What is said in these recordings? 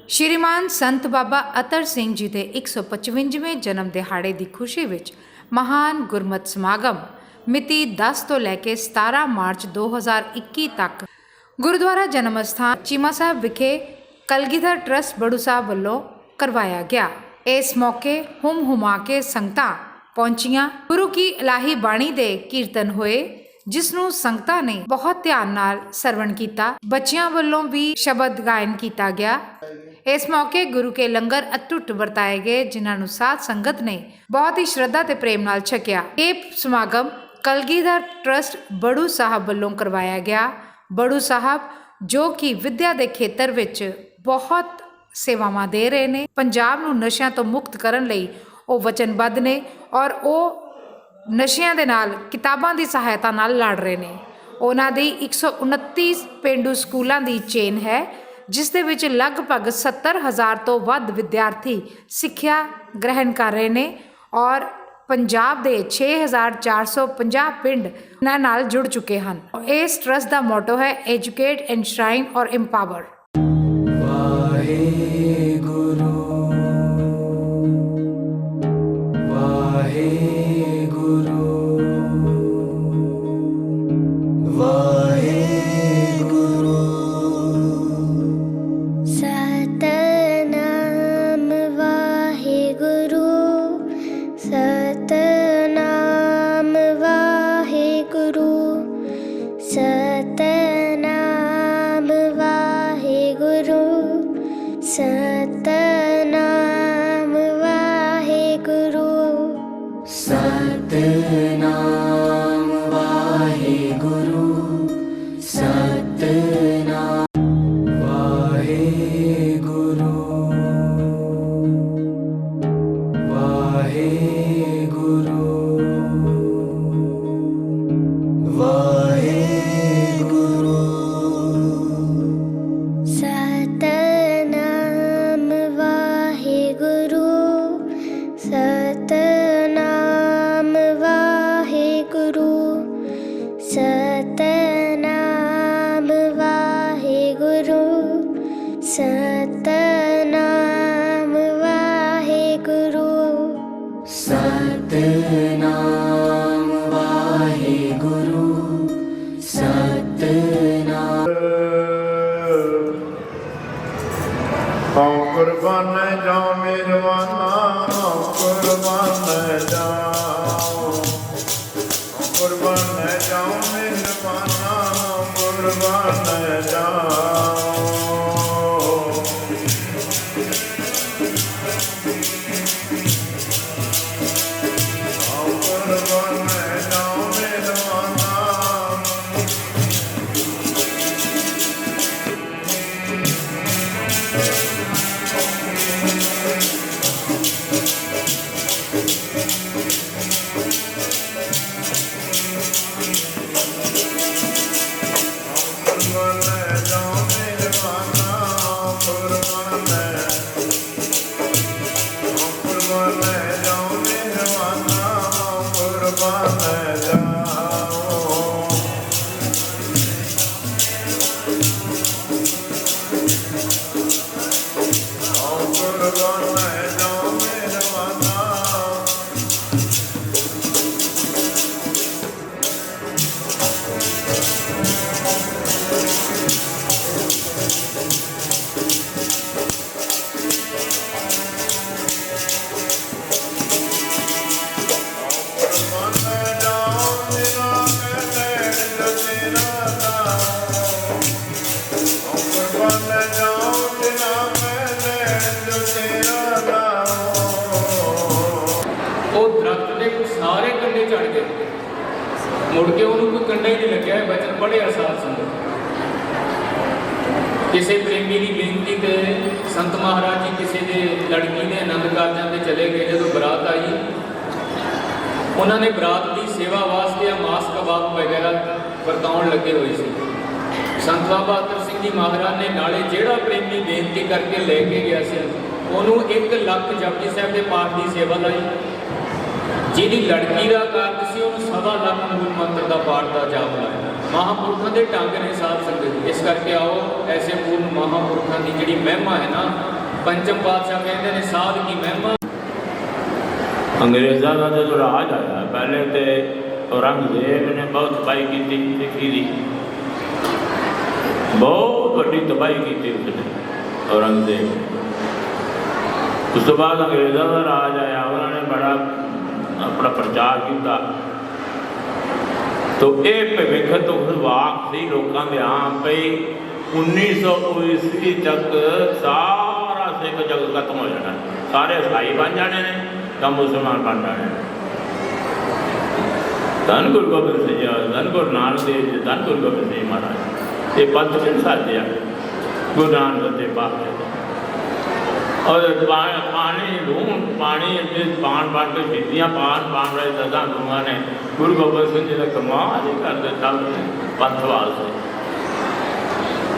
ਸ਼੍ਰੀਮਾਨ ਸੰਤ ਬਾਬਾ ਅਤਰ ਸਿੰਘ ਜੀ ਦੇ 155ਵੇਂ ਜਨਮ ਦਿਹਾੜੇ ਦੀ ਖੁਸ਼ੀ ਵਿੱਚ ਮਹਾਨ ਗੁਰਮਤਿ ਸਮਾਗਮ ਮਿਤੀ 10 ਤੋਂ ਲੈ ਕੇ 17 ਮਾਰਚ 2021 ਤੱਕ ਗੁਰਦੁਆਰਾ ਜਨਮ ਅਸਥਾਨ ਚੀਮਾ ਸਾਹਿਬ ਵਿਖੇ ਕਲਗੀਧਰ ਟਰੱਸਟ ਬੜੂ ਸਾਹਿਬ ਵੱਲੋਂ ਕਰਵਾਇਆ ਗਿਆ। ਇਸ ਮੌਕੇ ਹੁਮਾ ਕੇ ਸੰਗਤਾਂ ਪਹੁੰਚੀਆਂ। ਗੁਰੂ ਕੀ ਇਲਾਹੀ ਬਾਣੀ ਦੇ ਕੀਰਤਨ ਹੋਏ, ਜਿਸ ਨੂੰ ਸੰਗਤਾਂ ਨੇ ਬਹੁਤ ਧਿਆਨ ਨਾਲ ਸਰਵਣ ਕੀਤਾ। ਬੱਚਿਆਂ ਵੱਲੋਂ ਵੀ ਸ਼ਬਦ ਗਾਇਨ ਕੀਤਾ ਗਿਆ। ਇਸ ਮੌਕੇ ਗੁਰੂ ਕੇ ਲੰਗਰ ਅਟੁੱਟ ਵਰਤਾਏ ਗਏ, ਜਿਨ੍ਹਾਂ ਨੂੰ ਸਾਧ ਸੰਗਤ ਨੇ ਬਹੁਤ ਹੀ ਸ਼ਰਧਾ ਤੇ ਪ੍ਰੇਮ ਨਾਲ ਛਕਿਆ। ਇਹ ਸਮਾਗਮ ਕਲਗੀਧਰ ਟਰੱਸਟ ਬੜੂ ਸਾਹਿਬ ਵੱਲੋਂ ਕਰਵਾਇਆ ਗਿਆ। ਬੜੂ ਸਾਹਿਬ ਜੋ ਕਿ ਵਿੱਦਿਆ ਦੇ ਖੇਤਰ ਵਿੱਚ ਬਹੁਤ ਸੇਵਾਵਾਂ ਦੇ ਰਹੇ ਨੇ, ਪੰਜਾਬ ਨੂੰ ਨਸ਼ਿਆਂ ਤੋਂ ਮੁਕਤ ਕਰਨ ਲਈ ਉਹ ਵਚਨਬੱਧ ਨੇ ਔਰ ਉਹ ਨਸ਼ਿਆਂ ਦੇ ਨਾਲ ਕਿਤਾਬਾਂ ਦੀ ਸਹਾਇਤਾ ਨਾਲ ਲੜ ਰਹੇ ਨੇ। ਉਹਨਾਂ ਦੀ 129 ਪੇਂਡੂ ਸਕੂਲਾਂ ਦੀ ਚੇਨ ਹੈ, ਜਿਸ ਦੇ ਵਿੱਚ ਲਗਭਗ 70,000 ਤੋਂ ਵੱਧ ਵਿਦਿਆਰਥੀ ਸਿੱਖਿਆ ਗ੍ਰਹਿਣ ਕਰ ਰਹੇ ਨੇ ਔਰ ਪੰਜਾਬ ਦੇ 6,450 ਪਿੰਡ ਇਹਨਾਂ ਨਾਲ ਜੁੜ ਚੁੱਕੇ ਹਨ। ਇਸ ਟਰੱਸਟ ਦਾ ਮੋਟੋ ਹੈ ਐਜੂਕੇਟ, ਐਨਸ਼ਰਾਈਨ ਔਰ ਇੰਪਾਵਰ। ਵਾਹਿਗੁਰੂ ਵਾਹਿਗੁਰੂ ਵਾਹਿਗੁਰੂ ਸਤਨਾਮ ਵਾਹਿਗੁਰੂ ਸਤਨਾਮ ਵਾਹਿਗੁਰੂ ਸਤਨਾਮ ਵਾਹਿਗੁਰੂ ਸਤਨਾਮ ਵਾਹਿਗੁਰੂ ਸਤਨਾਮ ਵਾਹਿਗੁਰੂ ਸਤਨਾਮ ਵਾਹਿਗੁਰੂ ਵਾਹਿਗੁਰੂ ਵਾਹਿਗੁਰੂ ਸਤਨਾਮ ਵਾਹਿਗੁਰੂ ਸਤਨਾਮ ਵਾਹਿਗੁਰੂ ਸਤਨਾਮ ਵਾਹਿਗੁਰੂ ਸਤਨਾਮ ਵਾਹਿਗੁਰੂ ਸਤਨਾਮ ਵਾਹਿਗੁਰੂ ਸਤਨਾਮ ਹਉ ਕੁਰਬਾਨ ਜਾਉ ਮੇਰਵਾਨਾ, ਹਉ ਕੁਰਬਾਨ ਜਾਉ, ਹਉ ਕੁਰਬਾਨ ਜਾਉ ਮੇਰਵਾਨਾ, ਹਉ ਕੁਰਬਾਨ ਜਾਉ। ਹਉ ਕੁਰਬਾਨ ਜਾਉ ਮੇਰਵਾਨਾ, ਉਹ ਦਰਖਤ ਦੇ ਸਾਰੇ ਕੰਡੇ ਝੜ ਗਏ, ਮੁੜ ਕੇ ਉਹਨੂੰ ਕੋਈ ਕੰਡਾ ਹੀ ਨਹੀਂ ਲੱਗਿਆ। ਬਚਨ ਪੜ੍ਹਿਆ ਸਾਧ ਸੰਗਤ। ਕਿਸੇ ਪ੍ਰੇਮੀ ਦੀ ਬੇਨਤੀ ਤੇ ਸੰਤ ਮਹਾਰਾਜ ਜੀ ਕਿਸੇ ਦੇ ਲੜਕੀ ਦੇ ਆਨੰਦ ਕਾਰਜਾਂ ਤੇ ਚਲੇ ਗਏ। ਜਦੋਂ ਬਰਾਤ ਆਈ, ਉਹਨਾਂ ਨੇ ਬਰਾਤ ਦੀ ਸੇਵਾ ਵਾਸਤੇ ਮਾਸ ਕਬਾਬ ਵਗੈਰਾ ਵਰਤਾਉਣ ਲੱਗੇ ਹੋਏ ਸੀ। ਸੰਤ ਬਾਬਾ ਅਤਰ ਸਿੰਘ ਜੀ ਮਹਾਰਾਜ ਨੇ ਨਾਲੇ ਜਿਹੜਾ ਪ੍ਰੇਮੀ ਬੇਨਤੀ ਕਰਕੇ ਲੈ ਕੇ ਗਿਆ ਸੀ, ਉਹਨੂੰ 1 ਲੱਖ ਜਪਜੀ ਸਾਹਿਬ ਦੇ ਪਾਠ ਦੀ ਸੇਵਾ ਲਾਈ। ਜਿਹਦੀ ਲੜਕੀ ਦਾ ਕਾਰਜ ਸੀ, ਉਹਨੂੰ 1.25 ਲੱਖ ਮੂਲ ਮੰਤਰ ਦਾ ਪਾਠ ਦਾ ਜਾਪ ਲਾਇਆ। महापुरखों के ढंग ने साध संगत। इस करके आओ ऐसे पूर्ण महापुरखों की जी महिमा है ना ਪੰਚਮ ਪਾਤਸ਼ਾਹ ਕਹਿੰਦੇ ਨੇ ਸਾਧ ਕੀ ਮਹਿਮਾ। ਅੰਗਰੇਜ਼ਾਂ ਦਾ ਜਦੋਂ ਰਾਜ ਆਇਆ ਪਹਿਲੇ ਤੇ ਔਰੰਗਜ਼ੇਬ ਨੇ ਬਹੁਤ ਤਬਾਹੀ ਕੀਤੀ ਸਿੱਖੀ ਦੀ, ਬਹੁਤ ਵੱਡੀ ਤਬਾਹੀ ਕੀਤੀ ਉਸਨੇ ਔਰੰਗਜ਼ੇਬ। ਉਸ ਤੋਂ ਬਾਅਦ ਅੰਗਰੇਜ਼ਾਂ ਦਾ ਰਾਜ ਆਇਆ, ਉਹਨਾਂ ਨੇ ਬੜਾ ਆਪਣਾ ਪ੍ਰਚਾਰ ਕੀਤਾ। ਤੋ ਇਹ ਭਵਿੱਖ ਤੋਂ ਵਾਕ ਸੀ ਲੋਕਾਂ ਦੇ ਆਮ ਪਈ 1900 ਈਸਵੀ ਤੱਕ ਸਾਰਾ ਸਿੱਖ ਜਗਤ ਖਤਮ ਹੋ ਜਾਣਾ, ਸਾਰੇ ਈਸਾਈ ਬਣ ਜਾਣੇ ਨੇ ਤਾਂ ਮੁਸਲਮਾਨ ਬਣ ਜਾਣੇ ਨੇ। ਧੰਨ ਗੁਰੂ ਗੋਬਿੰਦ ਸਿੰਘ ਜੀ, ਧੰਨ ਗੁਰੂ ਨਾਨਕ ਦੇਵ ਜੀ, ਧੰਨ ਗੁਰੂ ਗੋਬਿੰਦ ਸਿੰਘ ਮਹਾਰਾਜ, ਇਹ ਪੰਥ ਕਿਨ ਸਾਜਿਆ ਗੁਰੂ ਨਾਨਕ ਦੇਵ ਪਾਤਸ਼ਾਹ। और पानी लूण पानी पान पान के पीतियाँ पान पान रहे दसा गुरुआ ने गुरु गोबिंद सिंह जी ने कमाल ही कर दिता पंथ वास्ते।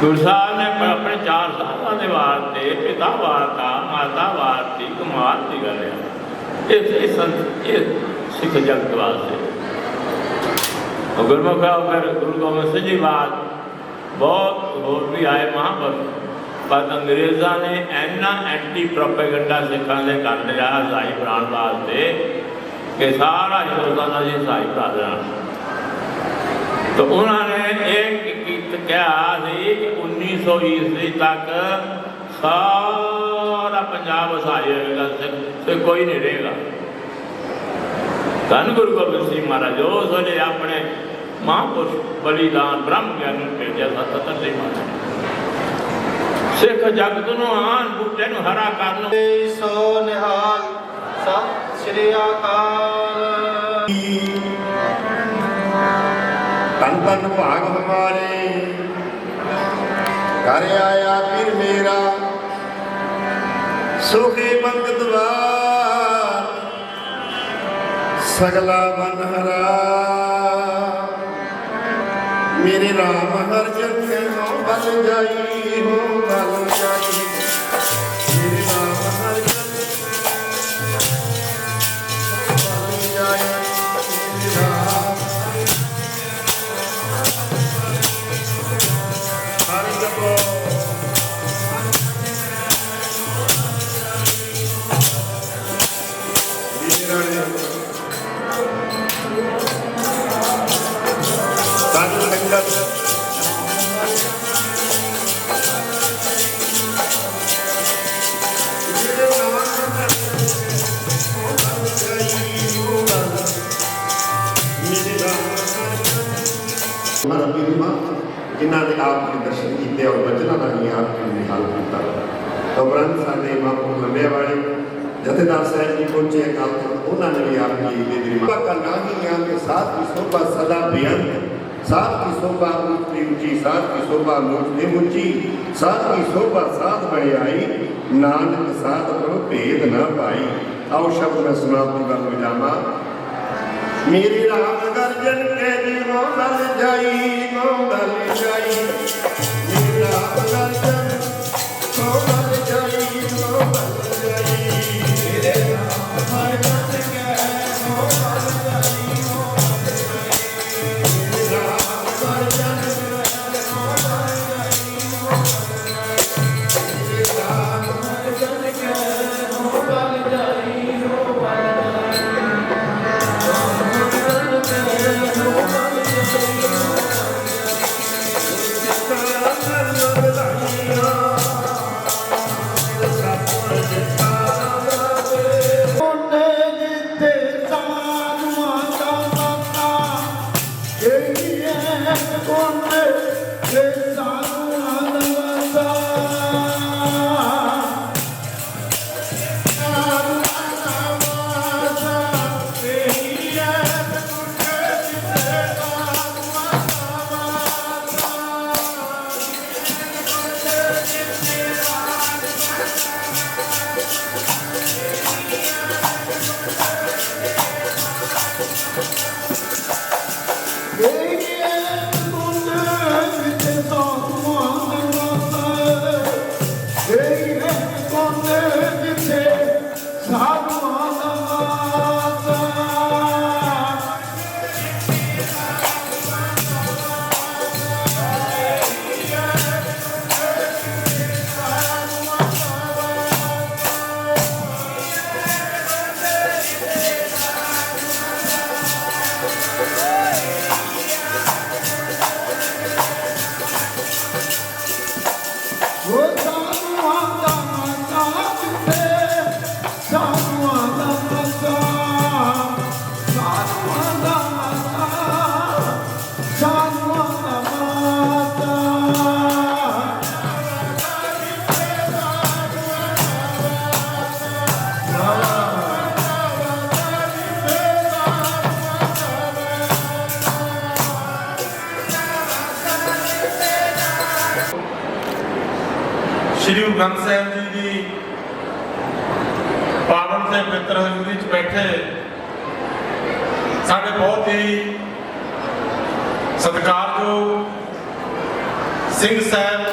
गुरु साहब ने अपने 4 सालों के वास्ते पिता वारता माता वारती कमाल की गल है सिख जगत वास्ते। गुरमुख फिर गुरु गोबिंद सिंह जी बाद बहुत होर भी आए महापुरुष, पर अंग्रेज़ों ने इन्ना एंटी प्रोपेगेंडा सिखा से कर लिया ईसाई बनाने वास्ते कि सारा हिंदुस्तान अभी ईसाई बना देना। तो उन्होंने एक कहा कि 1900 ईस्वी तक सारा पंजाब ईसाई होगा, सिख कोई नहीं रहेगा। धन गुरु गोबिंद सिंह महाराज उस वे अपने महापुरुष बलिदान ब्रह्म ज्ञान भेजा 77 सिंह महाराज सिख जगत नूं आन बूटे नूं हरा करन। सो निहाल सत श्री अकाल। तन तन भाग हमारे कर आया फिर मेरा सुखी पंगत द्वार सगला बन हरा। मेरे राम हर जग में बल जाई हो बल जाई। मेरे राम हर जग में बल जाई। मेरे राम हर जगो जिन्होंने आपके दर्शन किए और बचना नहीं आपके निहाल किया। तो उपरंत साढ़े महापुरुष लंबे वाले जथेदार साहब जी पहुंचे अकाल तख्त, उन्होंने भी आपकी का नाम ही यहाँ के साथ की शोभा सदा बेअंत, साथ की शोभा ऊंची ऊंची, साथ की शोभा ऊंची ऊंची, साथ की शोभा साथ बढ़ आई। नानक साथ करो भेद न पाई। आओ शब्द में सुनाऊंगा विजामा। मेरी राम गर्जन के दिल मोदल जाई मोदल जाई। मेरी राम गर्जन मोदल जाई मोदल जाई। मेरे राम गर्जन के मोदल जाई मोदल जाई। मेरे राम गर्जन के मोदल जाई मोदल जाई। मेरे राम गर्जन के मोदल जाई मोदल जाई। श्री गुरु ग्रंथ साहिब जी की पावन से पवित्र हजूरी च बैठे साढ़े बहुत ही सत्कारयोग सिंह साहब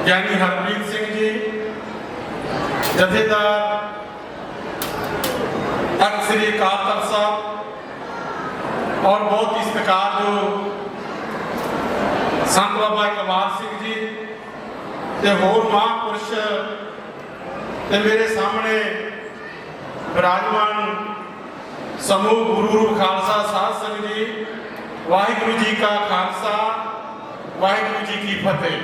ज्ञानी हरप्रीत सिंह जी, जथेदार तख्त श्री अकाल तख्त साहब और बहुत ही सत्कारयोग संत बाबा इकबाल सिंह जी ते होर महापुरुष ते मेरे सामने विराजमान समूह गुरु रूप खालसा साध संगत जी, वाहिगुरु जी का खालसा वाहिगुरु जी की फतेह।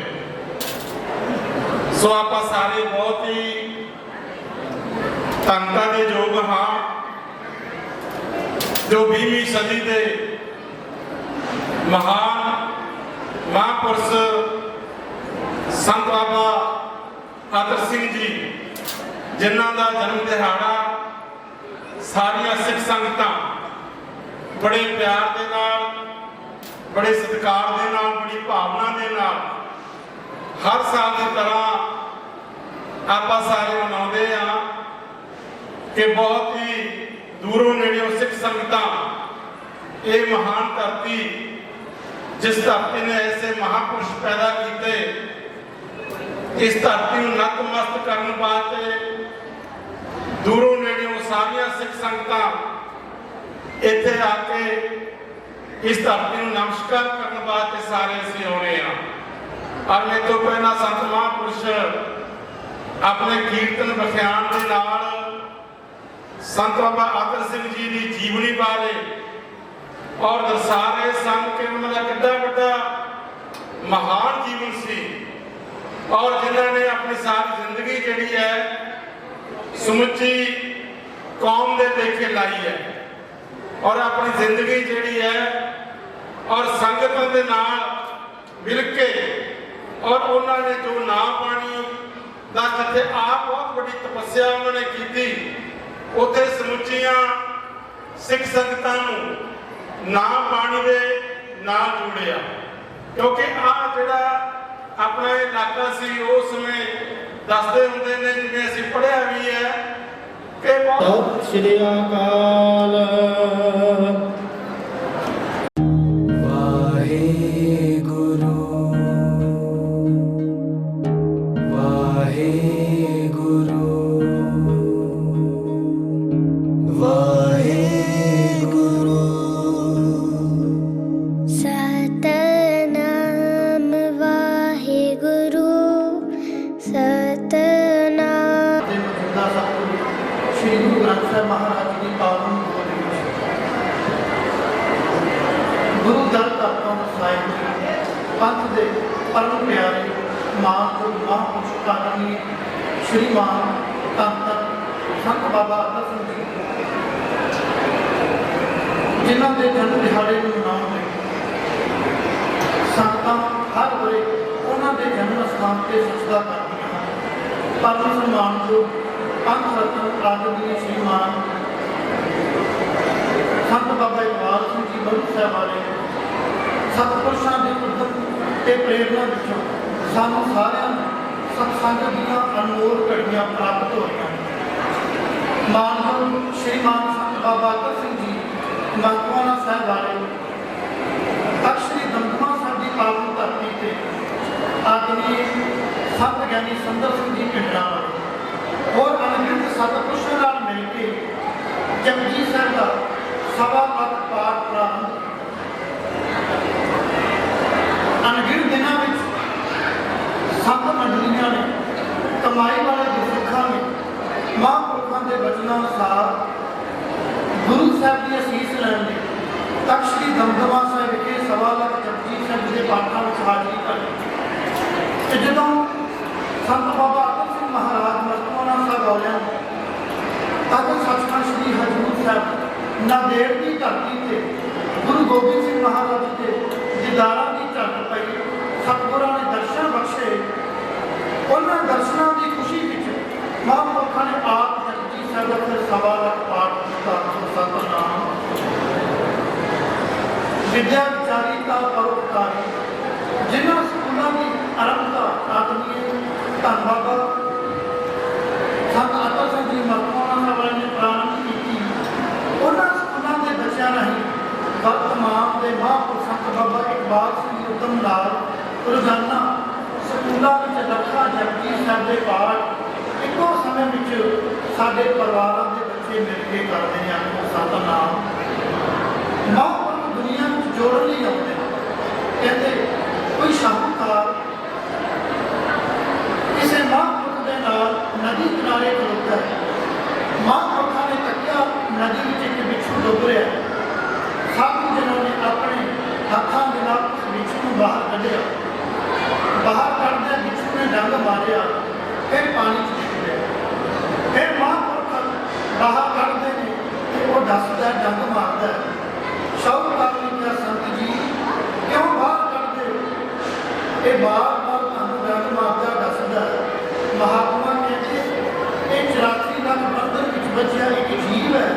सो आप सारे बहुत ही धनता के योग हाँ जो 20वीं सदी के महान महापुरुष संत बाबा आदर सिंह जी जिन्हों का जन्म दिहाड़ा सारिया सिख संगतां बड़े प्यार के नाल, बड़े सत्कार के नाल, बड़ी भावना के नाल हर साल की तरह आप सारे मनाते हैं कि बहुत ही दूरों नेड़ों सिख संगतां ये महान धरती जिस धरती ने ऐसे महापुरुष पैदा किए, इस धरती को नतमस्त करने वास्ते दूरों नेड़ों सारिया सिख संगतां इत्थे आके इस धरती को नमस्कार करने वास्ते सारे असीं आउणे हां। और मेरे तो पहला संत महापुरुष अपने कीर्तन बख्यान के नाल संत बाबा आदर सिंह जी की जीवनी बारे और दर्शा रहे सन कि उन्होंने कितना बड़ा महान जीवन सी और जिन्होंने अपनी सारी जिंदगी जी है समुची कौम के लेखे लाई है और अपनी जिंदगी जी है और संगतों के नाल मिल के और उन्होंने जो ना पानी का जिथे आप बहुत बड़ी तपस्या उन्होंने की उत्थे समुचिया सिख संगतां नूं ना पानी दे ना जोड़िया, क्योंकि आ जिहड़ा अपना इलाका सी उस समय दसदे हुंदे ने जिवें असीं पढ़िया भी है कि सत श्री अकाल। वाहेगुरु वाहेगुरु वाहेगुरु सतनाम वाहेगुरु सतनाम। ਤੇ ਮੌਜੂਦਾ ਸਤਿਗੁਰੂ ਸ੍ਰੀ ਗੁਰੂ ਗ੍ਰੰਥ ਸਾਹਿਬ ਮਹਾਰਾਜ ਜੀ ਦੀ ਪਾਵਨ ਗੋਦ ਵਿੱਚ ਗੁਰੂ ਦਰ ਧਰਤੋਂ ਸਾਹਿਬ ਜੀ ਪੰਥ ਦੇ ਪਰਮ ਪਿਆਰੇ ਮਾਨਯੋਗ ਮਹਾਂਪੁਰਸ਼ ਕਾਰਨੀ ਸ਼੍ਰੀਮਾਨ ਧੰਨ ਧੰਨ ਸੰਤ ਬਾਬਾ ਆਦਰ ਸਿੰਘ ਜੀ ਜਿਨ੍ਹਾਂ ਦੇ ਜਨਮ ਦਿਹਾੜੇ ਨੂੰ ਮਨਾਉਣ ਲਈ ਸੰਗਤਾਂ ਹਰ ਵਰੇ ਉਹਨਾਂ ਦੇ ਜਨਮ ਸਥਾਨ ਤੇ ਸਜਦਾ ਕਰਦੀਆਂ ਹਨ। परम सम्मान जो पंथ रत्न आदरणीय श्रीमान संत बाबा इकबाल सिंह जी बलू साहब वाले सतपुरुषों के उद्यम ते प्रेरणा विचों सानू सारिਆਂ ਨੂੰ सत्संग ਦੀਆਂ अनमोल घड़ियां प्राप्त होईयां। मानयोग श्रीमान संत बाबा आदर सिंह जी मानवाना साहब वाले तख्त श्री दमदमा साहब की पावन धरती ते आदरणीय संत ज्ञानी सुंदर सिंह जी पिंडा वाले और अनगिनत सतपुरुषों नाल मिल के जपजी साहब का 1.25 लाख पाठ प्रारंभ अनगिनत दिनों में संत मंडलियां ने कमाई वाले गुरसिखां ने महापुरुषों के वचनों अनुसार गुरु साहब की असीस लैन तख्त श्री दमदमा साहब विखे 1.25 लाख जपजी साहब के पाठों में हाजिरी कर जो संत बाबा आदर सिंह महाराज मस्तवाना साहब वाले तक सचखंड श्री हजूर साहब नादेड़ की धरती से गुरु गोबिंद सिंह महाराज के दीदारा की झलक पई सतगुरां ने दर्शन बख्शे। उन्होंने दर्शनों की खुशी में महापुरुषों ने आप जपजी साहब का 1.25 लाख पाठ किया। सतनाम विद्या विचारी का परोपकारी जिन्होंने स्कूलों की आरंभता आदमी ਜਪਜੀ ਸਾਹਿਬ ਦੇ ਪਾਠ ਇੱਕੋ ਸਮੇਂ ਵਿੱਚ ਸਾਡੇ ਪਰਿਵਾਰਾਂ ਦੇ ਬੱਚੇ ਮਿਲ ਕੇ ਕਰਦੇ ਨੇ ਆਪੋ ਸਤਿਨਾਮ। ਮਹਾਂਪੁਰਖ ਦੁਨੀਆ ਵਿੱਚ ਜੋੜਨ ਲਈ ਆਉਂਦੇ ਨੇ। ਕਹਿੰਦੇ ਕੋਈ ਸ਼ਾਹੂਕਾਰ ਕਿਸੇ ਮਹਾਂਪੁਰਖ ਦੇ ਨਾਲ ਨਦੀ ਕਿਨਾਰੇ ਖਲੋਤਾ ਹੈ। ਮਹਾਂਪੁਰਖਾਂ ਨੇ ਤੱਕਿਆ, ਨਦੀ ਵਿੱਚ ਇੱਕ ਬਿੱਛੂ ਡੁੱਬ ਰਿਹਾ। ਸਾਧੂ ਜਨਾਂ ਨੇ ਆਪਣੇ ਹੱਥਾਂ ਦੇ ਨਾਲ ਉਸ ਬਿੱਛੂ ਨੂੰ ਬਾਹਰ ਕੱਢਿਆ। ਬਾਹਰ ਕੱਢਦਿਆਂ ਬਿੱਛੂ ਨੇ ਡੰਗ ਮਾਰਿਆ, ਫਿਰ ਪਾਣੀ 'ਚ ਡਿੱਗ ਪਿਆ। ਫਿਰ ਮਹਾਂਪੁਰਖ ਬਾਹਰ ਕੱਢਦੇ ਨੇ ਤੇ ਉਹ ਦੱਸਦਾ, ਡੰਗ ਮਾਰਦਾ। ਸ਼ਾਹੂਕਾਰ ਨੇ ਕਿਹਾ, ਸੰਤ ਜੀ ਕਿਉਂ ਬਾਹਰ ਕੱਢਦੇ ਹੋ? ਇਹ ਬਾਰ-ਬਾਰ ਤੁਹਾਨੂੰ ਡੰਗ ਮਾਰਦਾ ਦੱਸਦਾ। ਮਹਾਤਮਾ ਕਹਿੰਦੇ ਇਹ 84 ਲੱਖ ਬੰਧਨ ਵਿੱਚ ਬਚਿਆ ਇੱਕ ਜੀਵ ਹੈ।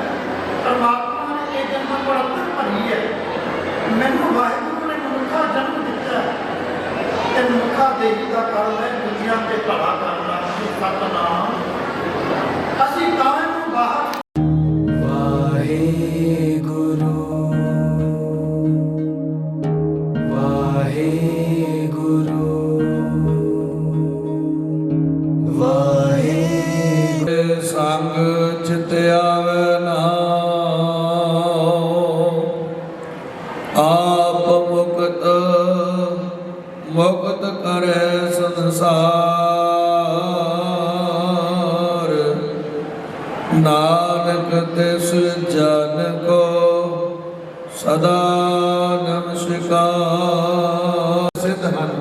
ਪਰਮਾਤਮਾ ਨੇ ਇਹ ਜਨਮ ਪੜਤਰ ਭਰੀ ਹੈ। ਮੈਨੂੰ ਵਾਹਿਗੁਰੂ ਨੇ ਮਨੁੱਖਾ ਜਨਮ ਦਿੱਤਾ ਹੈ ਤੇ ਮਨੁੱਖਾ ਦੇਹੀ ਦਾ ਕਾਰਨ ਹੈ ਦੁਨੀਆ ਤੇ ਭਲਾ ਕਰਨਾ। ਸਤਿਨਾਮ। ਅਸੀਂ ਤਾਂ ਇਹਨੂੰ ਬਾਹਰ ਵਾਹਿਗੁਰੂ ਵਾਹਿਗੁਰੂ ਵਾਹਿਗੁਰੂ ਸੰਗ ਚਿਤ ਆਵੈ ਨਾਮ ਆਪ ਮੁਕਤ ਕਰੈ ਸੰਸਾਰ ਨਾਨਕ ਤਿਸ ਜਨ ਕੋ ਸਦਾ ਨਮਸਕਾਰ। ਸਿੱਧ ਹਨ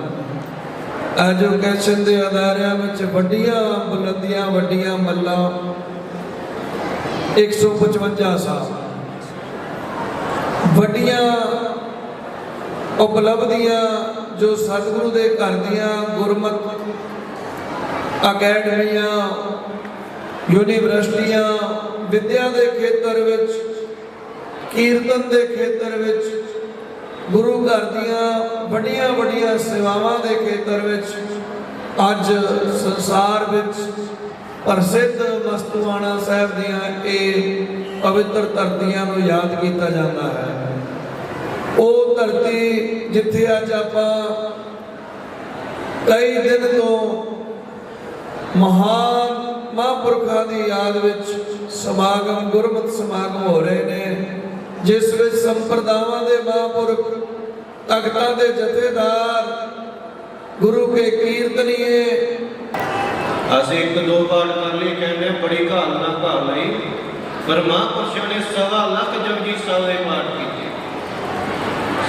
ਐਜੂਕੇਸ਼ਨ ਦੇ ਅਦਾਰਿਆਂ ਵਿੱਚ ਵੱਡੀਆਂ ਬੁਲੰਦੀਆਂ, ਵੱਡੀਆਂ ਮੱਲਾਂ 155 ਸਾਲ ਵੱਡੀਆਂ ਉਪਲਬਧੀਆਂ ਜੋ ਸਤਿਗੁਰੂ ਦੇ ਘਰ ਦੀਆਂ ਗੁਰਮਤਿ ਅਕੈਡਮੀਆਂ, ਯੂਨੀਵਰਸਿਟੀਆਂ, ਵਿਦਿਆ ਦੇ ਖੇਤਰ ਵਿੱਚ, ਕੀਰਤਨ ਦੇ ਖੇਤਰ ਵਿੱਚ, ਗੁਰੂ ਘਰ ਦੀਆਂ ਵੱਡੀਆਂ ਵੱਡੀਆਂ ਸੇਵਾਵਾਂ ਦੇ ਖੇਤਰ ਵਿੱਚ ਅੱਜ ਸੰਸਾਰ ਵਿੱਚ ਪ੍ਰਸਿੱਧ ਮਸਤੂਆਣਾ ਸਾਹਿਬ ਦੀਆਂ ਇਹ ਪਵਿੱਤਰ ਧਰਤੀਆਂ ਨੂੰ ਯਾਦ ਕੀਤਾ ਜਾਂਦਾ ਹੈ। ਉਹ ਧਰਤੀ ਜਿੱਥੇ ਅੱਜ ਆਪਾਂ ਕਈ ਦਿਨ ਤੋਂ ਮਹਾਨ ਮਹਾਂਪੁਰਖਾਂ ਦੀ ਯਾਦ ਵਿੱਚ ਸਮਾਗਮ, ਗੁਰਮਤਿ ਸਮਾਗਮ ਹੋ ਰਹੇ ਨੇ, ਜਿਸ ਵਿੱਚ ਸੰਪਰਦਾਵਾਂ ਦੇ ਮਹਾਂਪੁਰਖ, ਤਖਤਾਂ ਦੇ ਜਥੇਦਾਰ, ਗੁਰੂ ਕੇ ਕੀਰਤਨੀਏ। ਅਸੀਂ ਇੱਕ ਦੋ ਵਾਰ ਕਰ ਲਈ, ਕਹਿੰਦੇ ਬੜੀ ਘਾਲ ਨਾ ਘਾਲ ਲਈ, ਪਰ ਮਹਾਂਪੁਰਸ਼ਾਂ ਨੇ 1.25 ਲੱਖ ਜਪਜੀ ਸਾਹਿਬ ਦੇ ਪਾਠ ਕੀਤੇ।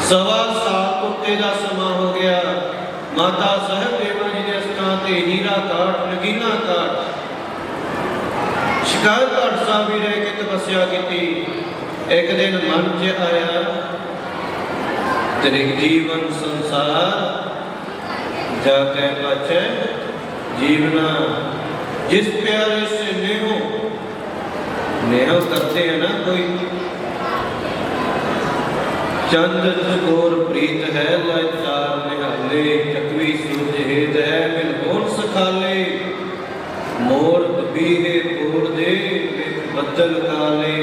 1.25 ਸਾਲ ਉੱਤੇ ਦਾ ਸਮਾਂ ਹੋ ਗਿਆ। ਮਾਤਾ ਸਾਹਿਬ ਦੇਵਾਂ ਜੀ ਦੇ ਸਥਾਨ ਤੇ ਹੀਰਾ ਕਾਟ, ਨਗੀਨਾ ਕਾਟ, ਸ਼ਿਕਾਰ ਘਾਟ ਸਾਹਿਬ ਵੀ ਰਹਿ ਕੇ ਤਪੱਸਿਆ ਕੀਤੀ। ਇੱਕ ਦਿਨ ਮਨ 'ਚ ਆਇਆ, ਤੇਰੇ ਜੀਵਨ ਸੰਸਾਰ ਜਾ ਕੇ ਬਚੇ जीवना जिस प्यारे से नेहो करते हैं ना कोई। चंद गोर प्रीत है लाए चार निहाले, चकवी सूरज हेत है मिल होन सखाले, मोर बीहे कोर दे बदल काले,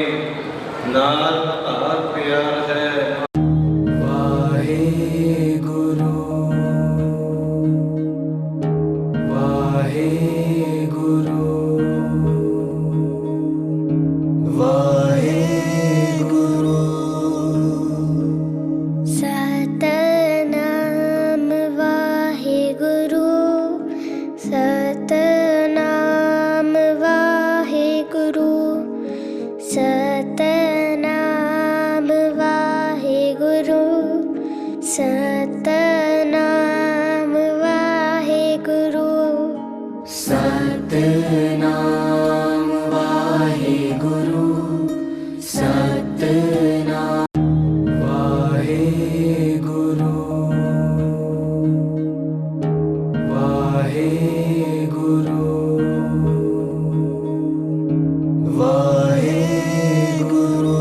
नार तार प्यार है। सतनाम वाहेगुरु, सतनाम वाहेगुरु, सतनाम वाहेगुरु, सतनाम वाहेगुरु, सतनाम वाहेगुरु, सतनाम वाहेगुरु, वाहेगुरु, वाहेगुरु।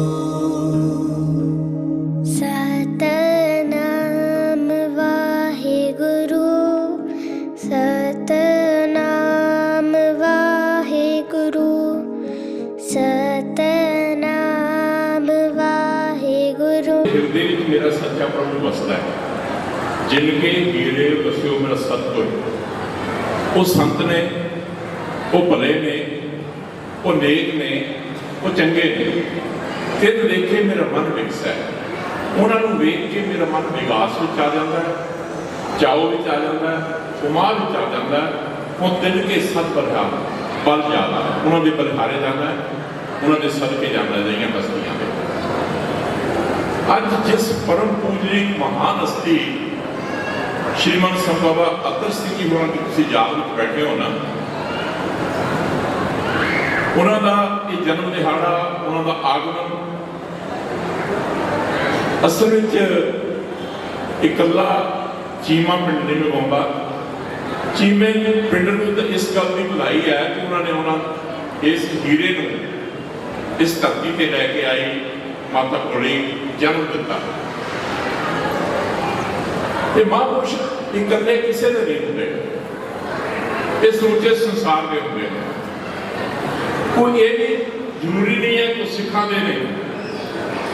सतनाम वाहेगुरु, सतनाम वाहेगुरु, सतनाम वाहेगुरु। ਹਿਰਦੇ ਵਿੱਚ ਮੇਰਾ ਸੱਚਾ ਪ੍ਰਭੂ ਵਸਦਾ ਹੈ। ਜਿਨ ਕੇ ਹੀਰੇ ਵਸਿਓ ਮੇਰਾ ਸਤਿਗੁਰ। वो संत ने, वो भले ने, वो नेक ने, वो चंगे ने। तिन देखे मेरा मन विकसा है, उन्होंने वेख के मेरा मन विकास में आ जाता है, चाओ में आ जाता है, उमाह में आ जाता है। वो तिन के सद बलिहार बल जाता है, उन्होंने बलिहारे जाता है, उन्होंने सदके जाता है बस्तियां में। अज जिस परम पूजनीक महान हस्ती श्रीमान संत बाबा अतर सिंह जी होना की तुसीं याद में बैठे हो ना, उन्होंने ये जन्म दिहाड़ा, उन्होंने आगमन असल में इकला चीमा पिंड नहीं लगाता। चीमे पिंड में तो इस गल की भलाई है कि उन्होंने इस हीरे को इस धरती पर लैके आई माता कोले जन्म दिता। ये महापुरुष इकले किसी ने नहीं होंगे, ये सोचे संसार के होंगे। कोई ये भी जरूरी नहीं है कि सिखा दे ने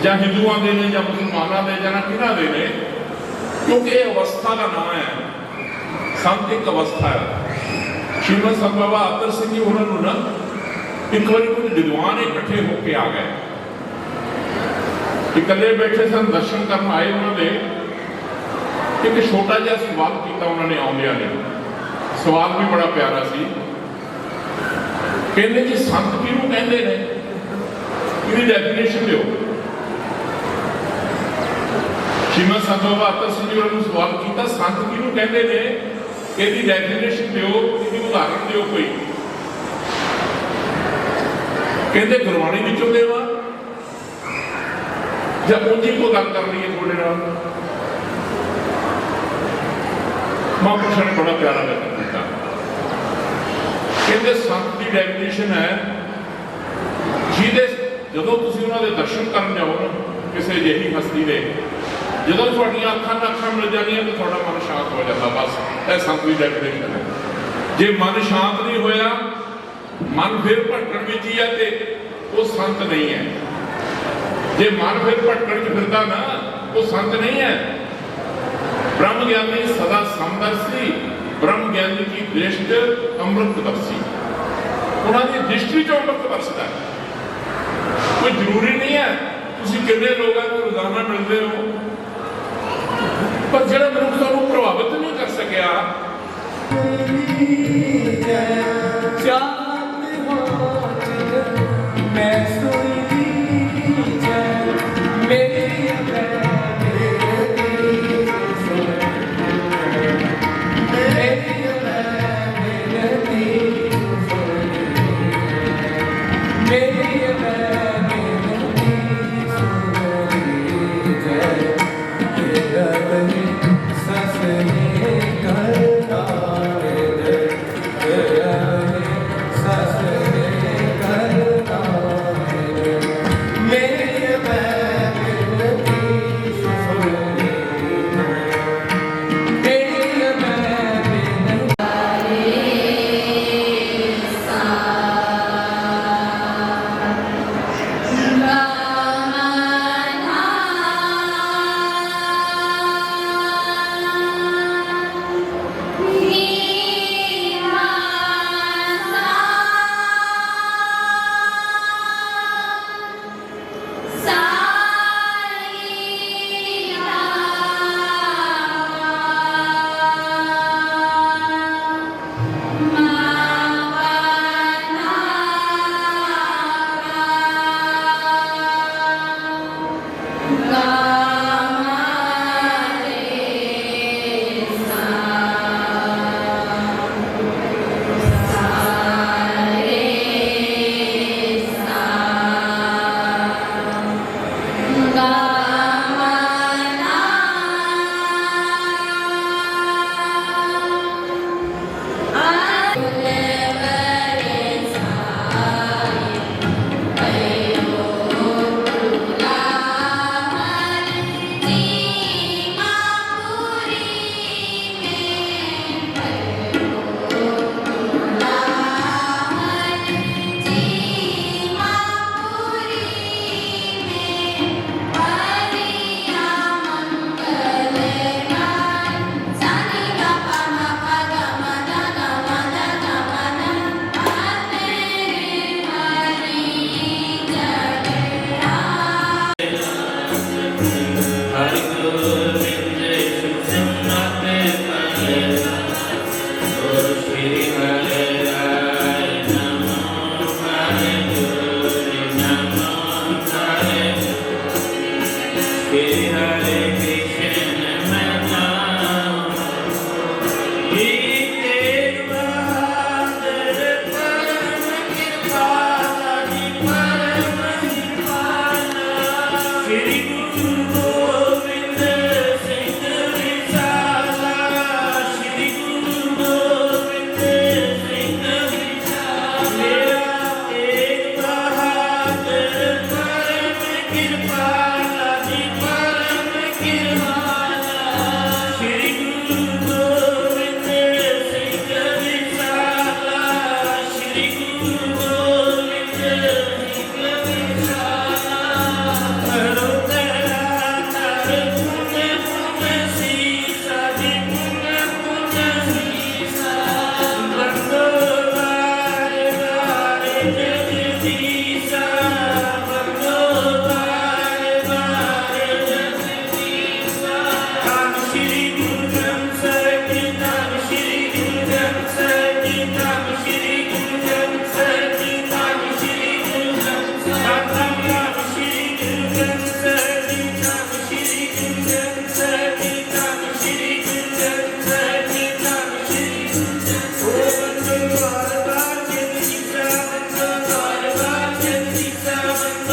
या हिंदुओं के ने या मुसलमानों के या किना दे ने, क्योंकि ये अवस्था का नाम है, संत एक अवस्था है। श्रीमद संत बाबा अतर सिंह जी उन्होंने ना एक बार कुछ विद्वान इकट्ठे होके आ गए, इकले बैठे सन, दर्शन करने आए। उन्होंने एक छोटा जिहा सवाल किया, उन्होंने आउंदियां ने सवाल भी बड़ा प्यारा सी। कहते जी संत किहनूं कहंदे ने, इसकी डेफिनेशन दो। श्रीमद संत बाबा अतर सिंह जी उन्होंने सवाल किया, संत किहनूं कहंदे ने, इसकी डेफिनेशन दो, इसकी उदाहरण दो कोई। कहते गुरबाणी विचों देवा जब उंजी को गल कर रही है थोड़े नाल। महापुरुषों ने बड़ा प्यारा व्यक्त किया, कहते संत की डेफिनेशन है जिहदे जदों तुसीं उन्हां दे दर्शन करन जाओ ना किसी अजिही हस्ती दे, जदों तुहाडीआं अखां नाल अखां मिल जांदियां तो तुहाडा मन शांत हो जाता। बस यह संत की डेफिनेशन है। जे मन शांत नहीं होया, मन फिर भटकण विच ही है ते वो संत नहीं है। जे मन फिर भटकण च फिरदा ना, वो संत नहीं है। ब्रह्म ज्ञानी सदा समदर्शी, ब्रह्म ज्ञानी की दृष्टि अमृतदर्शी। उन्होंने दृष्टि चो अमृत बरसता है। कोई जरूरी नहीं है तुसीं कितने लोगों को रोजाना मिलते हो, पर जिहड़ा मनुख तुहानूं प्रभावित नहीं कर सकिया। ससने कर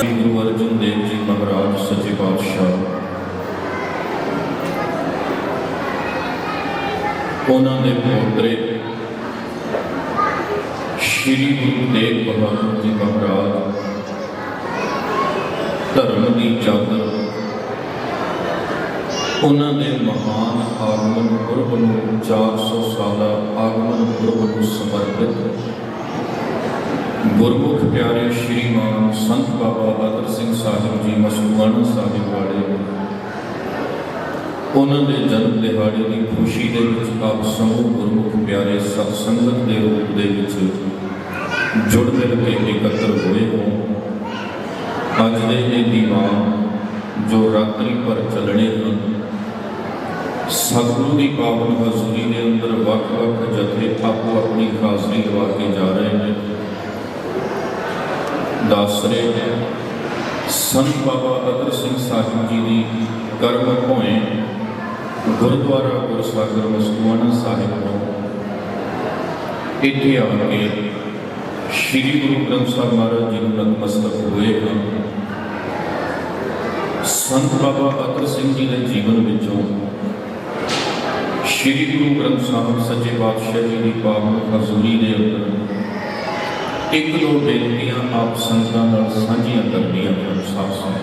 गुरु अर्जुन देव जी महाराज सच्चे पातशाह उन्होंने पोतरे श्री गुरु तेग बहादुर जी महाराज धर्म की चादर उन्होंने महान आगमन पुरब नूं 400 साल आगमन पुरब नूं समर्पित गुरमुख प्यारे श्रीमान संत बाबा अतर सिंह साहिब जी मस्तूआना साहिब वाले उन्होंने जन्म दिहाड़े की खुशी के आप समूह गुरमुख प्यारे सत्संगत के रूप के जुड़ मिल के एकत्र हुए हो। अज के ये दीवान जो रात्रि पर चलने हैं सतगुरु की पावन हजूरी के अंदर वख-वख जथे आपो अपनी हाजरी लवा के जा रहे हैं। दस रहे हैं संत बाबा अतर सिंह साहिब जी की कर्म भोए गुरुद्वारा गुरसागर मस्तूआना साहिब को इत्थे आके श्री गुरु ग्रंथ साहिब महाराज जी को नतमस्तक हुए हैं। संत बाबा अतर सिंह जी के जीवन विचों श्री गुरु ग्रंथ साहिब सच्चे पातशाह जी की पावन हजूरी के अंदर एक दो बेनतियां आप संगतां नाल साझियां करनियां हैं साथ साथ,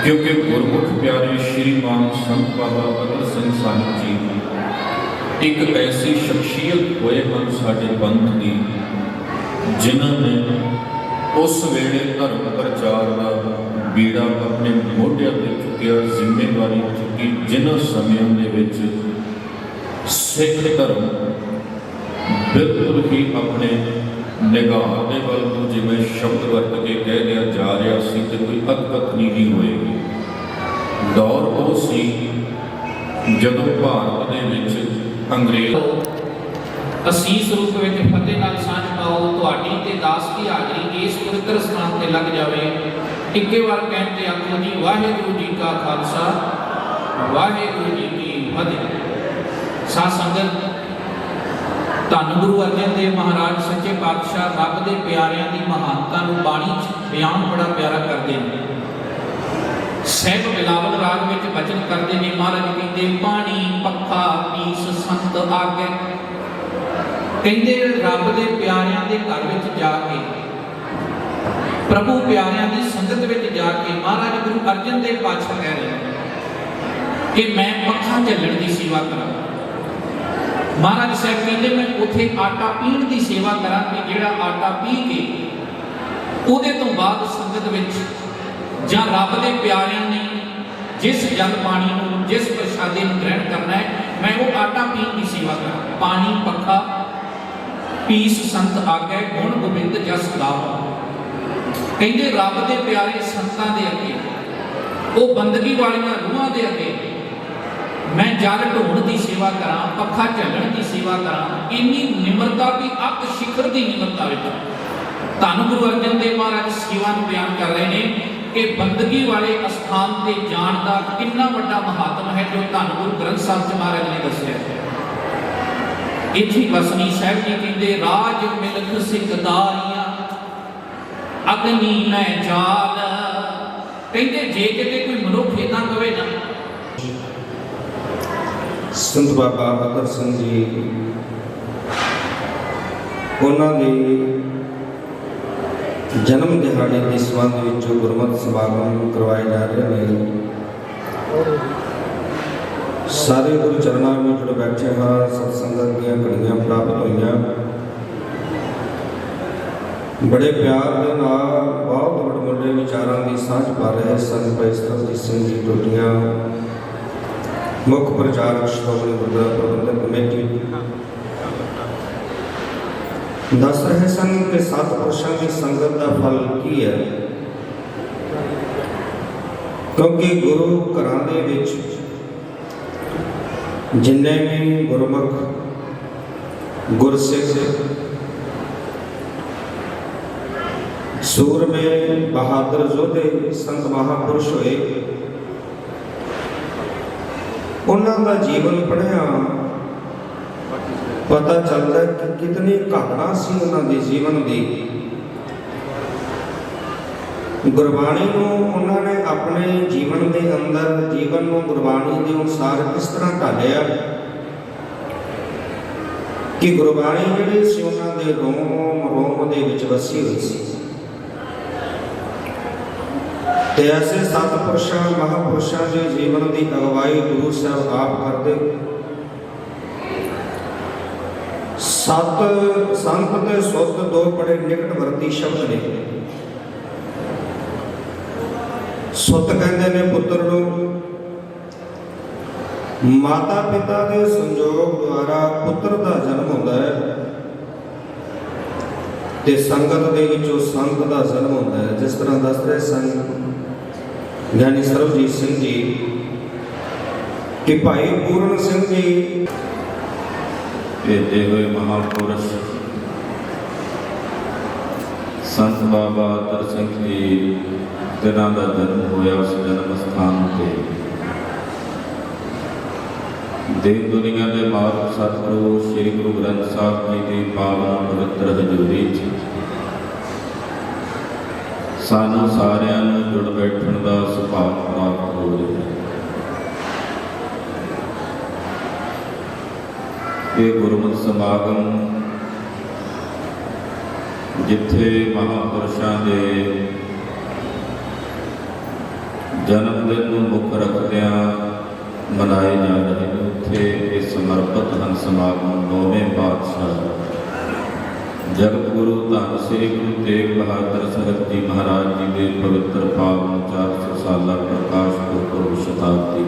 क्योंकि गुरमुख प्यारे श्रीमान संत बाबा अतर सिंह साहिब जी एक ऐसी शख्सियत हुए हैं साडे पंथ की जिन्होंने उस वेले धर्म प्रचार का बीड़ा अपने मोढियां ते चुकिया, जिम्मेवारी चुकी जिन्होंने समयों के विच सिख धर्म बिल्कुल ही अपने निगाह के वल तो जिवें शब्द वरत के कह दिया जा रहा सी तो कोई अदकथनी नहीं होएगी। दौर वो सी जदों भारत के विच अंग्रेज असीस रूप में फतेह नाल सांझ पाओ तुहाडी ते दास की हाजरी इस पवित्र स्थान ते लग जावे। इक्के बार कहते आखो जी वाहिगुरू जी का खालसा वाहिगुरू जी की फतेह। साध संगत धन गुरु अर्जन देव महाराज सच्चे पातशाह रब के प्यारिਆਂ की महानता को बाणी बयान बड़ा प्यारा करते हैं। सहब बिलावल राग में वचन करते हैं महाराज कहते पानी पक्खा पीस संत आगे कहते रब के प्यारिਆਂ के घर में जाके प्रभु प्यारिਆਂ की संगत में जाके महाराज गुरु अर्जन देव पातशाह कह रहे हैं कि मैं पक्खा झलण की सेवा करा। महाराज साहब कहते मैं उथे आटा पीण की सेवा करा कि जिहड़ा आटा पी के उहदे तो बाद संगत विच जां रब दे प्यारिਆਂ ने जिस जल पानी नूं जिस प्रसादे नूं ग्रहण करना है मैं वो आटा पीण की सेवा करा। पानी पक्खा पीस संत आगे गुण गोबिंद जस गावो। कहते रब दे प्यारे संतां दे अगे वो बंदगी वालियां रूहां दे अगे मैं जल ढोण की सेवा करा, पक्खा झलण की सेवा करा। इन्नी निमरता की अत शिखर की निमरता धन गुरु अर्जन देव महाराज सेवा बयान कर रहे हैं कि बंदगी वाले स्थान से जाण का कितना बड़ा महात्म है जो धन गुरु ग्रंथ साहिब महाराज ने दसिया। इत्थे बसनी साहब जी कहते राज मिलख सिकदारियां अग्नि मैं जाल। कहते जे किते कोई मनुख इदां कहे ना संत बाबा अतर सिंह जी उन्होंने जन्म दिहाड़े के संबंध में गुरमत समागम करवाए जा रहे हैं। सारे गुरु चरणों में जुड़ बैठे हाँ सत्संगत दी घड़ियां प्राप्त हुई बड़े प्यार के नाल बहुत वडमुल्ले विचारों की साझ पा रहे सन भाई सरबजीत सिंह जी टोटियां, मुख प्रचारक श्रोमणी गुरुद्वारा प्रबंधक कमेटी, दस रहे सन कि सतपुरुषों की संगत का फल की है, क्योंकि गुरु घरां दे विच जिन्ने भी गुरमुख गुरसिख सूरमे बहादुर योधे संत महापुरुष हुए, उन्हों का जीवन पढ़िया पता चलता है कि कितनी घटना सी उन्होंने जीवन की। गुरबाणी को उन्होंने अपने जीवन के अंदर जीवन को गुरबाणी के अनुसार किस तरह ढालिया कि गुरबाणी जी सी उन्होंने रोम रोम के वसी हुई सी। ते ऐसे सतपुरुषों महापुरुषों के जीवन की अगवाई गुरु साहब आप करते। सत संत ते सुत दो बड़े निकटवर्ती शब्द ने। सुत कहते ने पुत्र नूं, माता पिता के संयोग द्वारा पुत्र का जन्म होता है, ते संगत दे विचों संत का जन्म होता है। जिस तरह दस रहे सन ज्ञानी सरबजीत सिंह जी कि भाई पूर्ण सिंह जी भेजे हुए महापुरुष संत बाबा अतर सिंह जी जिन्हां दा जन्म होया उस जन्म स्थान ते देव दुनिया के मार्ग सतगुरु श्री गुरु ग्रंथ साहब जी की पावन पवित्र हजूरी च सानू सारियां नूं जुड़ बैठण दा सुभाग प्राप्त हो रहा है। ये गुरमत समागम जिथे महापुरुषों के जन्मदिन को मुख रखद्या मनाए जा रहे हैं, उत्थे ये समर्पित हैं समागम नौवें पातशाह जगत गुरु धन श्री गुरु तेग बहादुर साहब जी महाराज जी के पवित्र पावन 400 साला प्रकाश गुरपुरब शताब्दी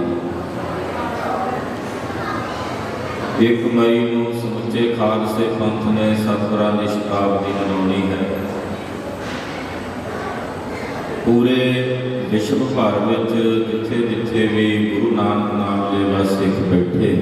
1 मई को समुचे खालसे पंथ ने सतगुरां की शताब्दी मनानी है। पूरे विश्व भर में जिथे जिथे भी गुरु नानक नाम लेवा सिख बैठे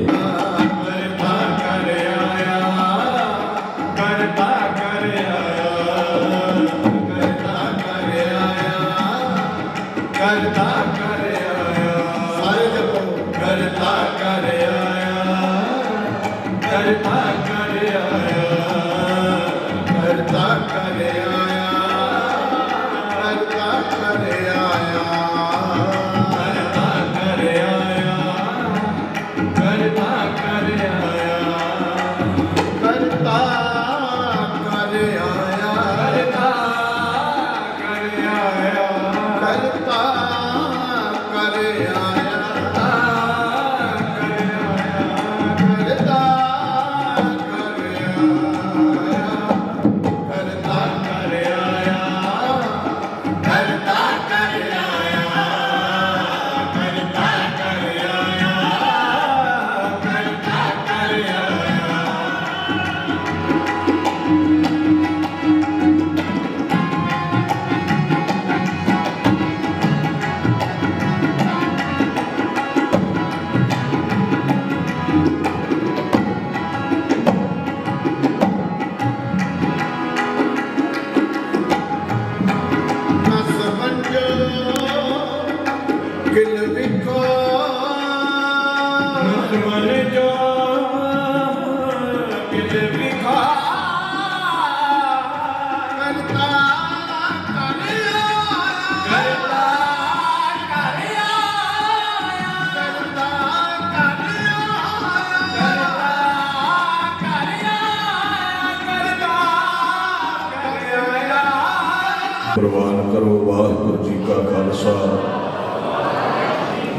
प्रवान करो। वाहिगुरू जी का खालसा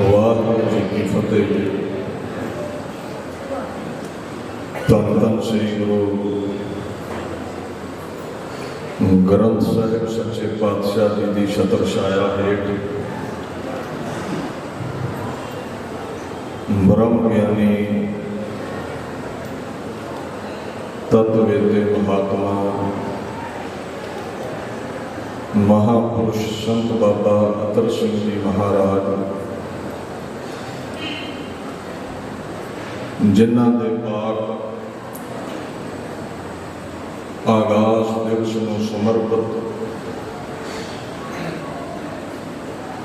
वाहिगुरू जी की फतेह। धन धन श्री गुरु ਗ੍ਰੰਥ ਸਾਹਿਬ ਸੱਚੇ ਪਾਤਸ਼ਾਹ ਜੀ ਦੀ ਛਤਰ ਛਾਇਆ ਹੇਠ ਬ੍ਰਹਮ ਗਿਆਨੀ ਤਤਵੇਤੇ ਮਹਾਤਮਾ ਮਹਾਪੁਰਸ਼ ਸੰਤ ਬਾਬਾ ਅਤਰ ਸਿੰਘ ਜੀ ਮਹਾਰਾਜ, ਜਿਨ੍ਹਾਂ ਦੇ ਪਾਕ ਆਗਾਜ਼ ਦਿਵਸ ਨੂੰ ਸਮਰਪਿਤ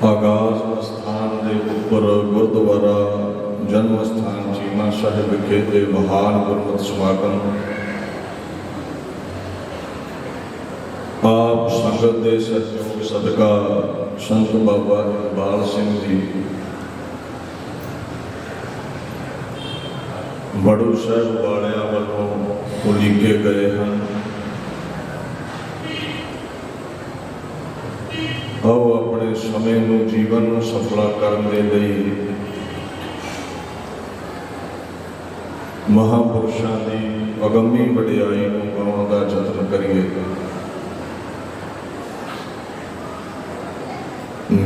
ਆਗਾਜ਼ ਸਥਾਨ ਦੇ ਉੱਪਰ ਗੁਰਦੁਆਰਾ ਜਨਮ ਸਥਾਨ ਚੀਮਾ ਸਾਹਿਬ ਵਿਖੇ ਦੇ ਮਹਾਨ ਗੁਰਮਤਿ ਸਮਾਗਮ ਆਪ ਸੰਗਤ ਦੇ ਸਹਿਯੋਗ ਸਦਕਾ ਸੰਤ ਬਾਬਾ ਇਕਬਾਲ ਸਿੰਘ ਜੀ ਬੜੂ ਸਾਹਿਬ ਵਾਲਿਆਂ ਵੱਲੋਂ ਉਲੀਕੇ ਗਏ ਹਨ। ਆਓ ਆਪਣੇ ਸਮੇਂ ਨੂੰ ਜੀਵਨ ਨੂੰ ਸਫਲਾ ਕਰਨ ਦੇ ਲਈ ਮਹਾਂਪੁਰਸ਼ਾਂ ਦੀ ਅਗੰਮੀ ਵਡਿਆਈ ਨੂੰ ਗਾਉਣ ਦਾ ਯਤਨ ਕਰੀਏ।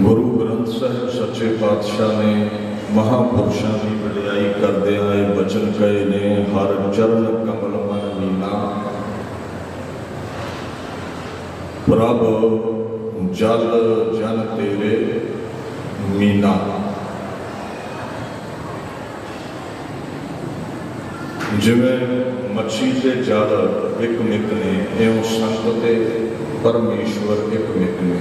ਗੁਰੂ ਗ੍ਰੰਥ ਸਾਹਿਬ ਸੱਚੇ ਪਾਤਸ਼ਾਹ ਨੇ ਮਹਾਂਪੁਰਸ਼ਾਂ ਦੀ ਵਡਿਆਈ ਕਰਦਿਆਂ ਇਹ ਬਚਨ ਕਹੇ ਨੇ, ਹਰ ਚਰਨ ਕਮਲ ਮਨ ਮੀਨਾ, ਪ੍ਰਭ ਜਲ ਜਨ ਤੇਰੇ ਮੀਨਾ। ਜਿਵੇਂ ਮੱਛੀ ਤੇ ਜਲ ਇੱਕ ਮਿੱਕ ਨੇ, ਇਉਂ ਸੰਤ ਤੇ ਪਰਮੇਸ਼ਵਰ ਇੱਕ ਮਿੱਕ ਨੇ।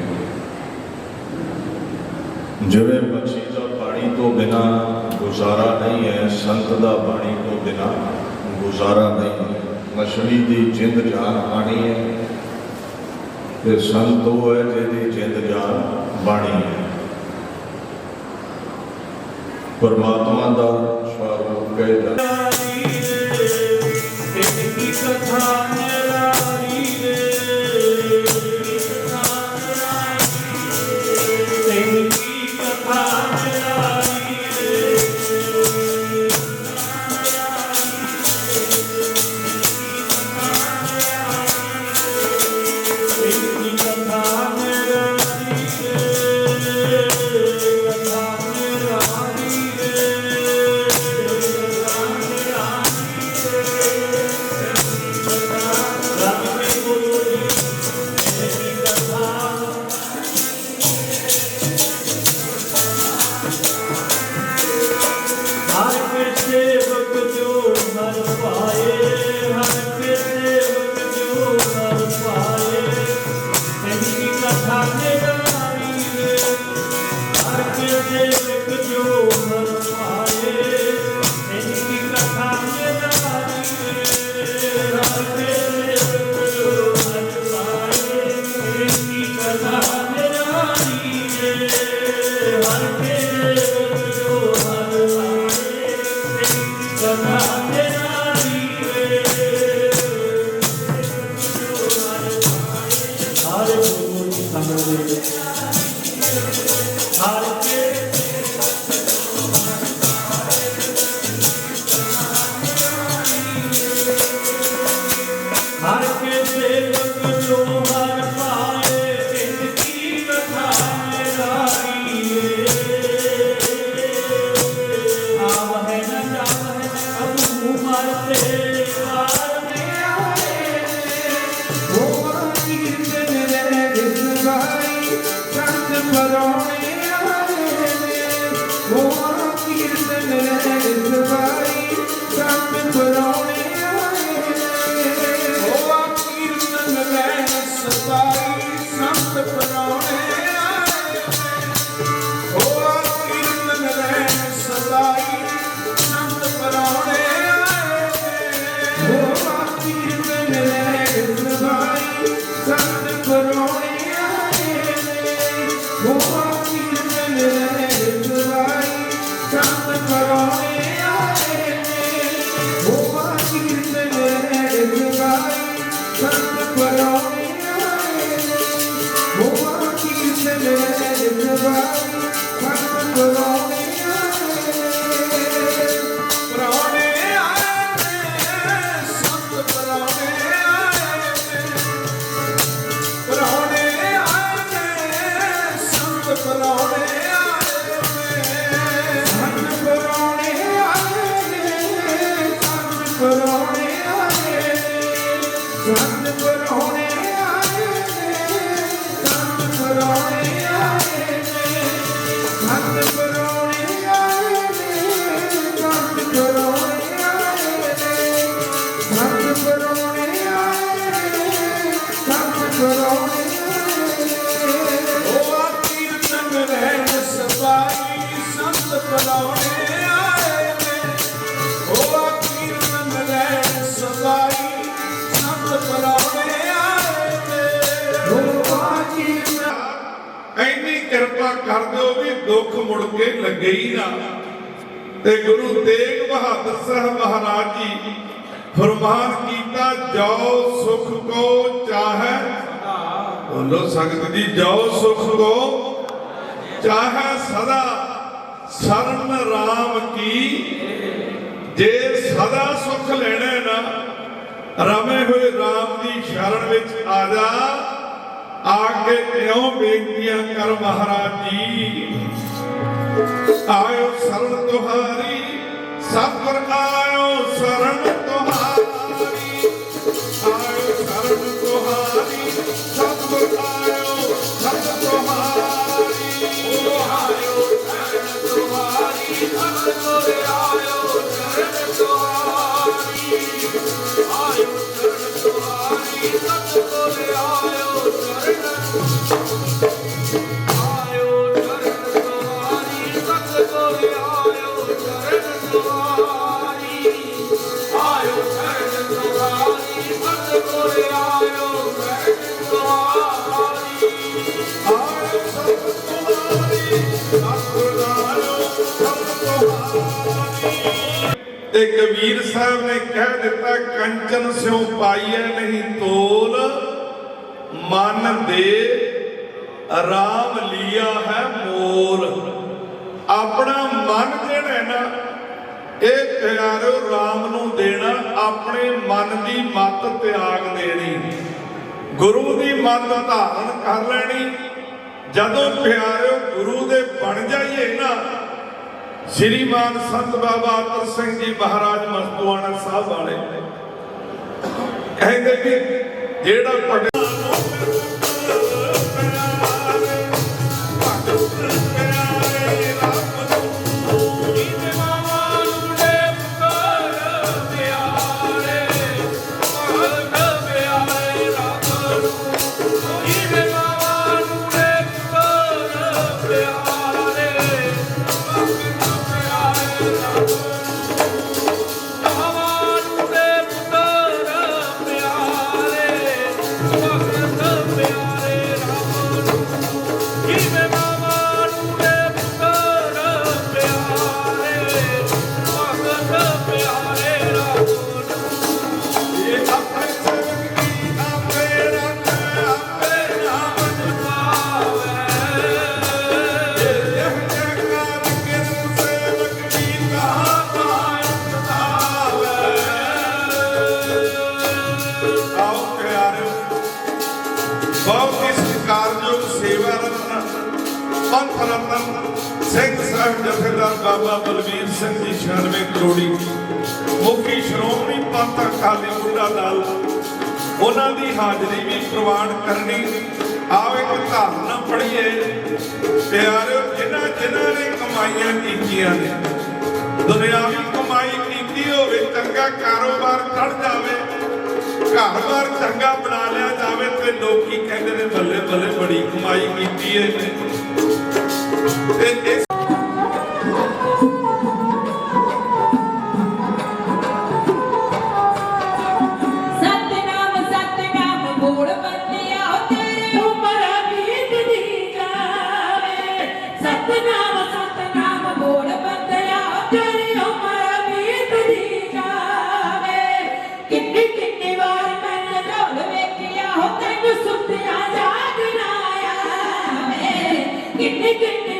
ਜਿਵੇਂ ਮੱਛੀ ਦਾ ਪਾਣੀ ਤੋਂ ਬਿਨਾ ਗੁਜ਼ਾਰਾ ਨਹੀਂ ਹੈ, ਸੰਤ ਦਾ ਬਾਣੀ ਤੋਂ ਬਿਨਾ ਗੁਜ਼ਾਰਾ ਨਹੀਂ ਹੈ। ਮਛਲੀ ਦੀ ਜਿੰਦ ਜਾਨ ਪਾਣੀ ਹੈ ਤੇ ਸੰਤ ਉਹ ਹੈ ਜਿਹਦੀ ਜਿੰਦ ਜਾਨ ਬਾਣੀ ਹੈ। ਪਰਮਾਤਮਾ ਦਾ ਸਵਰੂਪ ਕਹੇ ਜਾਂਦਾ ਪਰੌਣੇ ਉਹ ਆ ਕੀਰਤਨ ਰਹਿਣ ਸਬਾਈ ਸੰਤ ਪਰੌਣੇ ਆਏ ਨੇ ਉਹ ਆ ਕੀਰਤਨ ਰਹਿਣ ਸਬਾਈ ਸੰਤ ਪਰੌਣੇ ਆਏ ਨੇ ਉਹ ਆ ਕੀਰਤਨ ਇੰਨੀ ਕਿਰਪਾ ਕਰ ਦਿਓ ਵੀ ਦੁੱਖ ਮੁੜ ਕੇ ਲੱਗੇ ਹੀ ਨਾ। ਤੇ ਗੁਰੂ ਤੇਗ ਬਹਾਦਰ ਸਾਹਿਬ ਮਹਾਰਾਜ ਜੀ ਫਰਮਾਨ ਕੀਤਾ, ਜੋ ਸੁਖ ਕੋ ਚਾਹੈ, ਬੋਲੋ ਸੰਗਤ ਜੀ, ਜੋ ਸੁਖ ਕੋ ਚਾਹੈ ਸਦਾ ਸ਼ਰਨ ਰਾਮ ਕੀ। ਜੇ ਸਦਾ ਸੁਖ ਲੈਣਾ ਨਾ, ਰਮੇ ਹੋਏ ਰਾਮ ਦੀ ਸ਼ਰਨ ਵਿੱਚ ਆ ਜਾ। आगे क्यों बेनतियां कर महाराज जी, आयो शरण तुहारी सब पर आयो शरण तुहारी, आयो शरण तुहारी सब पर आयो शरण तुहारी, आयो शरण तुहारी सब पर आयो शरण तुहारी, आयो शरण तुहारी सब पर आयो कबीर साहब ने कह दिता, कंचन स्यों पाइए नहीं तोल, मन दे राम लिया है मोल। अपना मन जेड़ा है ना, ये प्यारो राम नू देना, अपने मन की मत त्याग देनी, गुरु की मत धारण कर लेनी। जदों प्यारो गुरु दे बन जाइए ना, श्रीमान संत बाबा अतर सिंह जी महाराज मस्तुआना साहब वाले कहते कि जेड़ा पढ़े जथेदार बाबा बलवीर सिंह जी 96 करोड़ी मुखी श्रोमणी पंथ अकाली बुढ़ा दल, उन्होंने हाजरी भी प्रवान करनी। आओ एक धारणा पढ़िए प्यारे, जिन्हां जिन्हां ने कमाइयां कीतियां ने, दुनियावी कमाई कीती होवे, चंगा कारोबार चढ़ जावे, घर-बार चंगा बना लिया जावे, ते लोकी कहते ने बल्ले बल्ले बड़ी कमाई कीती है। कितने